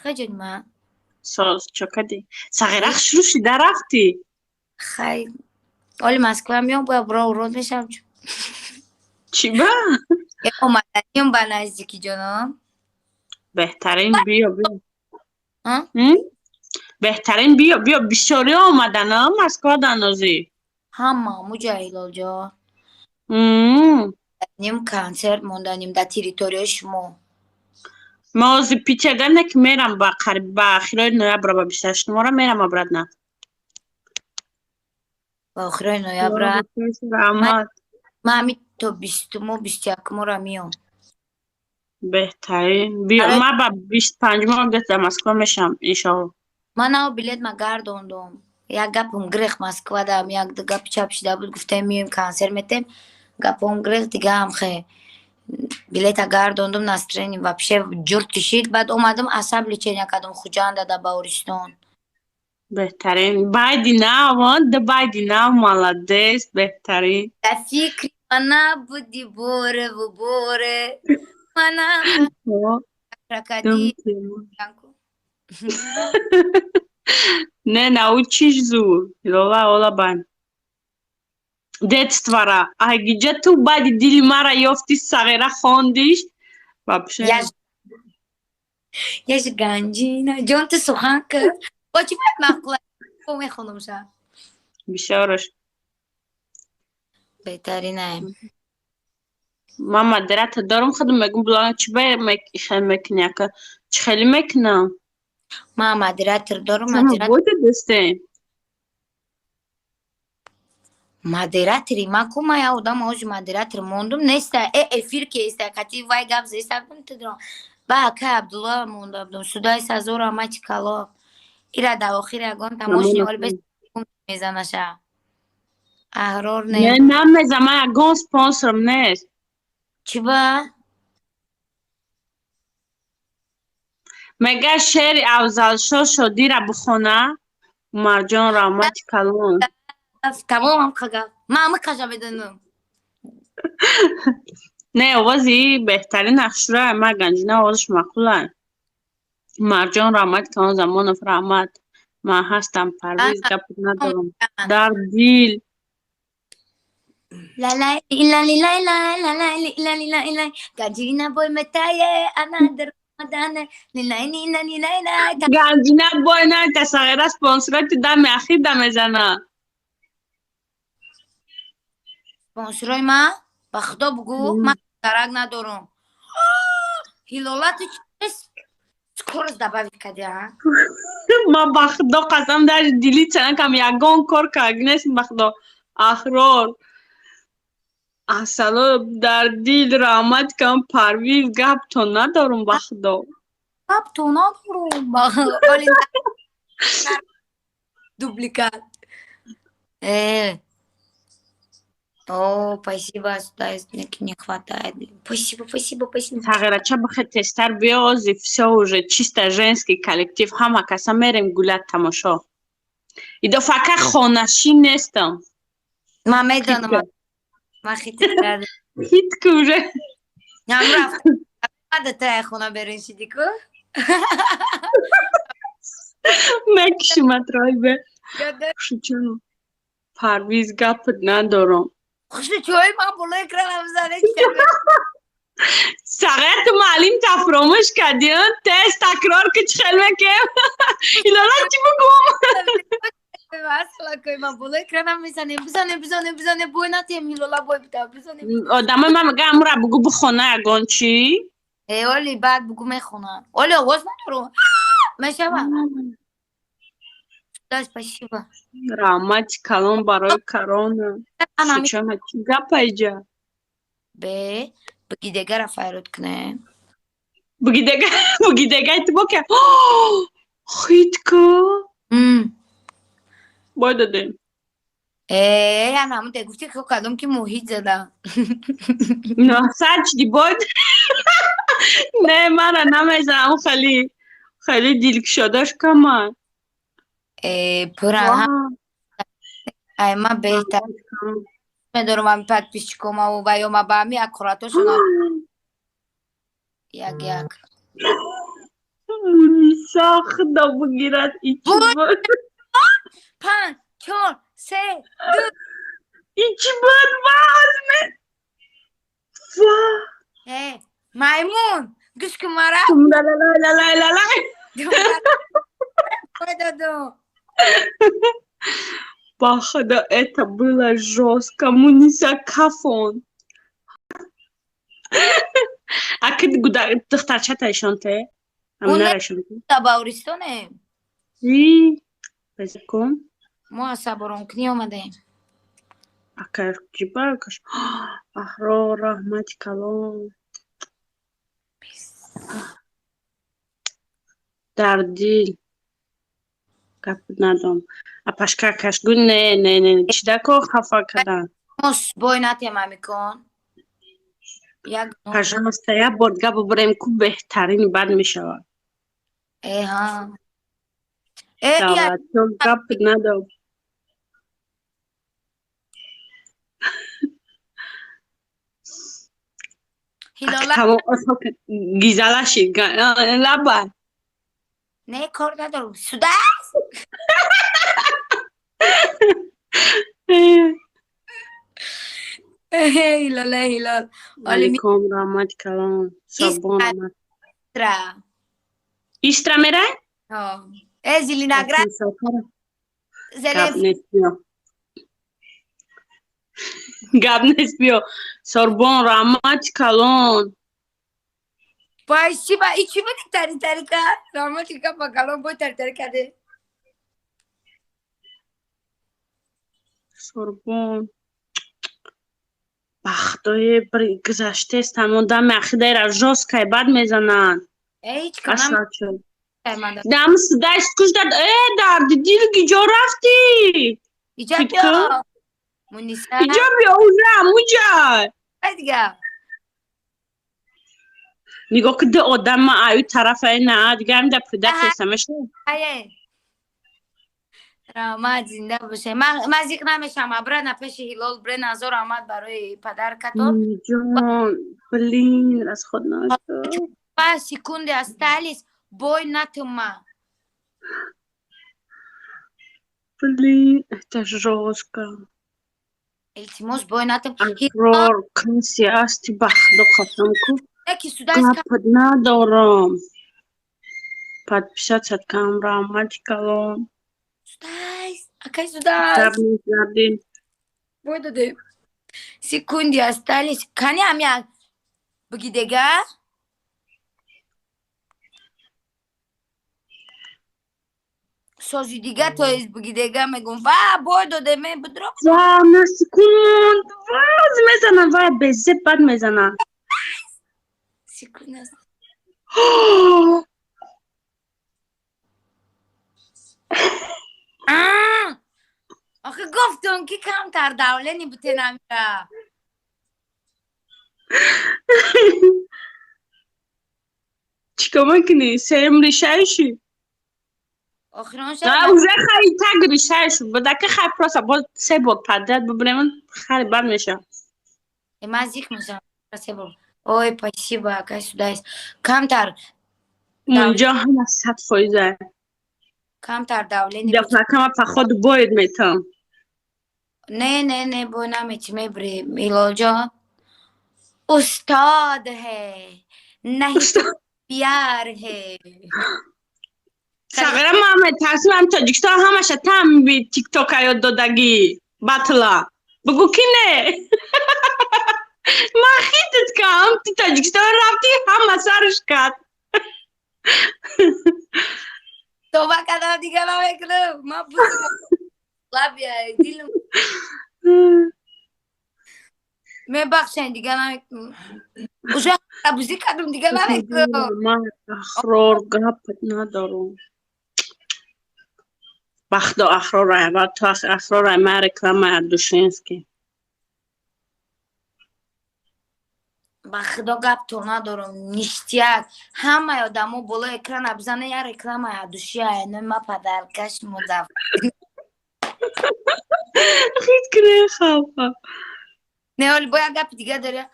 خجل ما ساز چکدی سغیرخ شروع شده رفتی خی ولی مسکو میام باید برا ورود میشم چی با؟ اومدنیم با نزدیکی جانم بهترین بیا بیا ها؟ هم؟ بهترین بیا بیا بیشاری آمدن هم از کار دنازی همه مجاهیل جا هم. نیم کنسرت موندنیم در تریتوریای شما مازی پیچه که میرم با قریب با اخیرای نویبر با 28 نماره میرم ابرد نه با آخرای خدا نویبر بفرست من رحمت همین تو 20 و 21 را میام بهترین بیا برای من با 25 ماه گفتم از کار میشم انشاءالله من او بلیت ما گردوندم یک گپم گریخ مسکو دارم یک دو گپ چپ شده بود گفتم میام کنسرت میتیم گپم گریخ دیگه هم خیلی بلیت گردوندم نسترینیم و پیش جورت کشید بعد اومدم عصب لیچین کدم خوجان داده باورستان بهترین بایدی نه وان ده بایدی نه مالادس بهترین در فکر من نبودی بوره و بوره من خب، دم رکدی تیمور. نه نه او چیش زور لالا اولا بان детствора агиҷа ту баъди дили мара ёфти сағира хондиш вообще یش گنجینه جان تو سخن کرد با چی باید مقوله با میخونم شد бисёраш بهترینه ман модератор дорам худам мегум булана чӣ хел мекунӣ ака чӣ хеле мекунам ما مدیراتر دارم шумо مدیراتر бода дӯстем مدیراتری ما کومه یا آدم آج مدیراتر موندم نیسته افیر که ایسته کتی وای گپ زیسته کنم تدرم با که عبدالله مونده بدم سودای سازور همه چی کلا ایره دو آخیر اگان تماش نیول بس میزنه شه احرار не نیم намезам ман ягон спонсорам нест چی با؟ мегӯяд шеъри афзалшо шодира бихона умарҷон раҳмати калон تمام هم خگه ما همه کجا بدونم не овози беҳтарин ахшура ма ганҷина овозиш маъқулай марҷон раҳмати калон замонов раҳмат ман ҳастам парвиз гапе надорам дар дил لا لا لا لا لا لا لا لا لا لا gajina boy metaye another madane لا لا لا لا ганҷина бой наита сағира спонсорати дами ахир дамезана спонсорой ма ба худо бугу ман дарак надорам ҳилолати чист скоро добавить кардя ман ба худо қасам дар дили чанакам ягон кор кардинест ба худо ахрор асало дар дил раҳмати калон парвиз гапто надорум ба худо гап то надорам ба оли дубликат о спасибо не хватает спасибо спасибо спасибо сағира ча бихед тезтар биёзи всё уже чисто женский коллектив ҳама каса мерем гулят тамошо идо фақат хонашӣ нестам ман медонам ман хитит кардам хитки уже ям рафт адата хона берин шидику мекишимат ройбе хушучану парвиз гапт надорам хушу чой ман боло экранам зада сағира ту маълим та фуромӯш кардӣ тест такрор ки чӣ хел мекем илона чӣ бигӯм масла кой ман боло экранам мезанем бизанем бой натем ҳилола бой бита бизанем одамои ман мегӯям амура бугӯ бихона ягон чӣ оли баъд бугу мехонам оли овоз надорам мешавад да спасибо раҳмати калон барои корона шучана чӣ гапа иҷа бе бигидегара файрод кунем бугидегай ту боке хитку бой додем анаму де гуфти ки кадом ки муҳит задам сачди бой не мара намезанам хеле дилкушодаш камай пурам ай ман беҳтар медорам ами подписчикомаву ваёма ба ами аккуратошона як خدا بگیرد ایچی بود 5 4 3 2 ایچی بود باز ای مایمون گوش کن مرا لای دو با خدا это было жестко муниса кафон акид духтарчата ишонте اون амина ишонте تباورستانه зи безкон ما صبرون کنی اومدیم акар ҷибаркаш аҳро раҳмати калон дар дил гап надом апашкакаш гӯ не чидако хафа кардан موس بای نتیما میکن یک пожалуйста як бор гап бубарем ку беҳтарини бад мешавад ای ها ای یا давлатчо гап надом هیلالا тамом гизалаши лаба نه کار ندارم سوده هیلالا هیلال ولی алейкум раҳмати калон собон омад میتره истра мерай ای زیلی نگرد гап زلیف нест биё гап нест биё сорбон раҳмати калон بایشی با ایچی بگی تری کرد رامتی که با کلام بای تری کرده сорбон бахтои гузаштаест тамом дами ахидаира жёсткай бад мезананд ای هیچ کنم ашачо من дам даст куш дад дарди дил гиҷо рафтӣ ایجا Фикр? بیا مونیسا иҷо биё узам уҷай ای دیگه нигоҳ ки ду одама аю тарафаи на дигар ҳамда придатесамаша ای رحمت زنده باشه من زیق نمیشم ابره نپش هلال بره نظر آمد برای پدر کتان ҷон блин аз худ нашо با سکونده از تالیس بای نتوما блин это жёстко التماس بای نتوما асрор касе асти ба худо қасам ку یکی سودایست که гапат надорам подписаться кам раҳмати калон سودایست اکی سودایست гап мезардем بای داده سکونده از تالیس کنی هم یک بگی دیگه سازی دیگه تا از بگی دیگه میگم و بای داده می بدرم вау на секунд ваз мезанам ва безеб бад мезанам سکونده است آخه گفتم که کمتر دولنی بوده نمیره чикор мекунӣ сем ришаиши آخران на شد уже хари так ришаишу дака хай просто боз се бор падряд бубарем хари бад мешавад من زیخ میشم ой спасибо اکی سودایست کمتر унҷо ҳама 100% کمتر دولنی بوده дафтакама паходу боид метам نه بای نمیچی میبری میلال جان استاد ہے نہیں تو پیار ہے сағира муҳаммад тарсимам тоҷикистон ҳамаша там мебинӣ тиктока ёд додагӣ батла бигӯ ки не ман хитит кам ту тоҷикистон рафтӣ ҳама сарш кард توبه کردم دیگه نمیکنم من بوسم لبیه دیلم میبخشین دیگه نمیکنم اوشه بوزی کردم دیگه نمیکنم ман ахрор гапат надорам бахдо ахрорай ва ту ахрорай ма рекламая душински با خدا گپ تو ندارم نیشتیک همه آدمو بالا اکران ابزنه یا رکلام عدوشی اینو ما پدرکش مدف хит кире хафа نه اولی باید گپ دیگه داره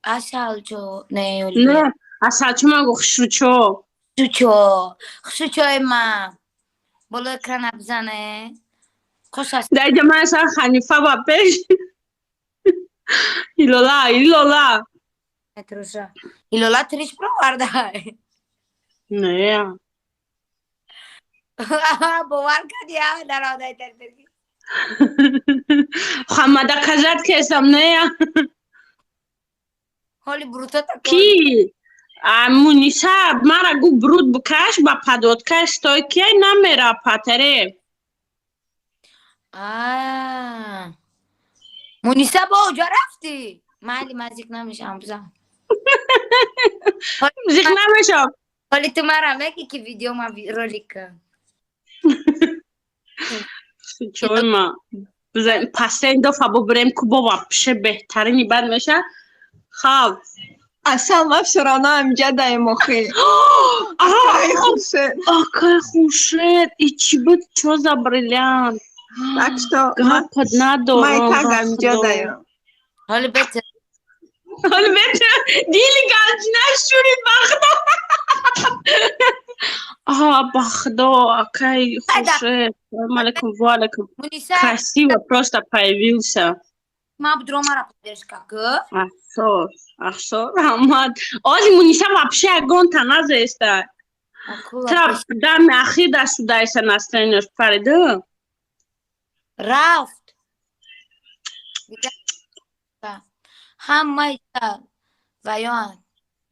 اشال جو نه اولی не асалчо ман гуфт шучо خشوچوی ما بالا اکران بزنه خوش است در جمعه اصلا خنیفه با پیش ایلولا متروشا ایلولا تریش برو ورده نه باور کردی ها در آدای ترکی خمده کزد که اسم نه حالی بروتا تکون کی مونیسا مرا گو برود بکش با پدودکش توی که نمیره پتره مونیسا با اوجا رفتی مالی مزیک نمیشم بزن زیخ نمیشم حالی تو مرا مگی که ویدیو ما رولی کن چون ما بزن پس این دفعه بریم که بابا پیش بهترینی بد میشه خواب اصلا افسرانه همجا دای مخی آکای خوشت ایچی بود چوزا بریلیان بکشتا گپت ندارم مای تگ همجا دایم حالی بهتر حالا بچه دیلی گلچ نشونید بخدا بخدا آکای خوشت سلام علیکم و علیکم مونیسا красиво просто появился ما بدرو مرا پدرش که Ахсор Ахмад ози Муниса вообще огонь-то назеста Тра дами ахида судайса настроение парида رفت همه ایتا ویان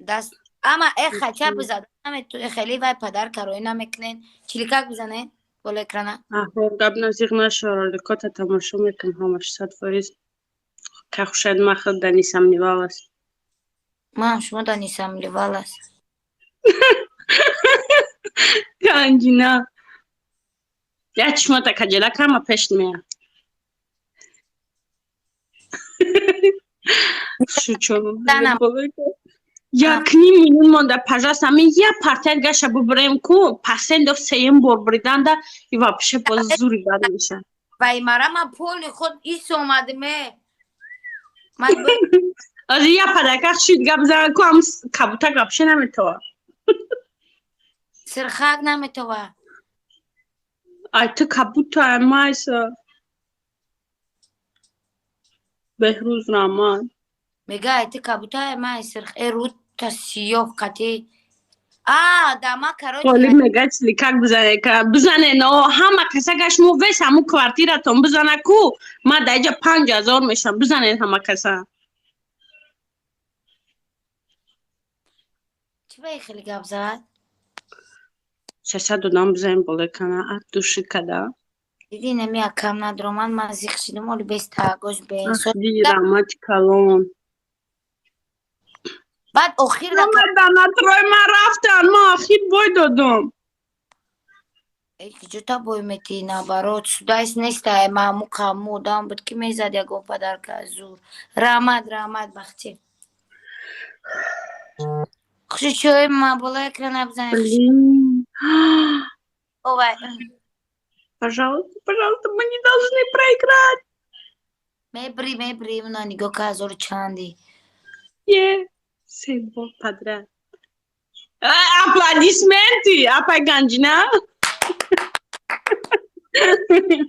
دست اما ای خچه بزد همه تو خیلی وی پدر کروی نمیکنین چلیکک بزنه بالا اکرانه аҳо гап назиқ нашавад рикота тамошо мекунам ҳамаш 100% ка хушад махад данисам нивалас من شما دانیسم لیوال است канҷина я чишмата каҷелакама пеш мея Данам. Якни минут монда, пожалуйста, ми я партия гаша бубрем ку, пасендов сеем бор бриданда и вообще по зури бад меша. وای مرا من پول خود ایس اومده می من از я падака шид гап зан ку ам кабута гапше наметава. سرخک نمیتوه Ай ту кабута майса. بهروز رحمان میگه ایتی کبوتای من سرخ ای رو تا سیاه قطعی داما کروی ولی میگه چلیکک بزنه که بزنه نه همه کسا گشت مو ویس همو کوارتیرتون بزنه کو ما دیگه 5000 میشم بزنه همه کسا چی بایی خیلی گب زد؟ 600 دادم بزنیم بله کنه دوشی کده دیدی نمی کم ندارم من مزیق شدم ولی بیست تاگوش به دی رحمت کلون بعد اخیر ما دانا تروی ما رفتن ما آخیر بای دادم ای که جوتا بای میتی نبارات سودایس نیست ای مامو کامو دام بود که میزد یا گو پدر که زور رحمت بخچی خوشی چوی ما بالا اکران بزنی блин اوه пожалуйста мы не должны проиграть میبری اونا نگاه که هزار چندی sei bom padrão aplaudismenti apa ganjina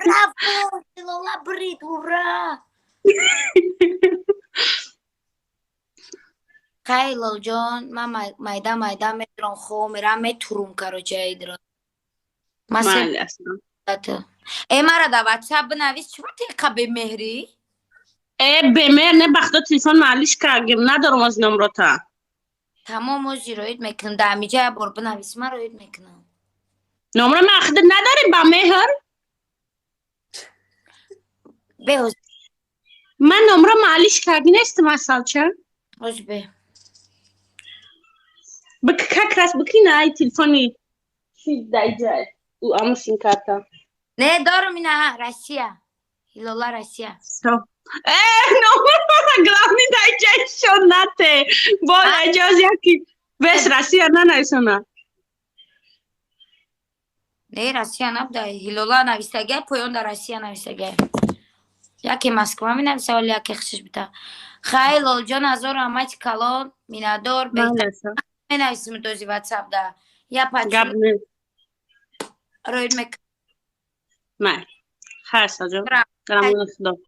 برافو لولا برید هورا خیلی جان من مایده میدرم خو میرم میتورم کرو جای درم مال اصلا ای مرا دا واتساپ بنویس چرا تیقه به مهری؟ بمر نه بخدا تلفن معلیش کردیم ندارم از نمرتا تمام از روید میکنم دمیجه بار بنویس من روید میکنم نمره مخدر نداریم با مهر بهوز من نمره معلیش کردی نیست مثال چه خوش به کک راست بکی نه ای تلفنی چی دایجای او امسین کارتا نه دارم اینه رسیه هیلالا رسیه نمره گرامی دایجای شنته با اجازه یکی بس رسیه نه نیسونه نه رسیه نبوده هیلالا نویستگه پایان در رسیه نویستگه یکی مسکوه می نویسه ولی یکی خشش بیده خیلی جان هزار همه کلان میندار بهتر می نویسیم دوزی واتساپ ده یا گپ پچول نیست. روید میکنم نه خیر ساجو درم خدا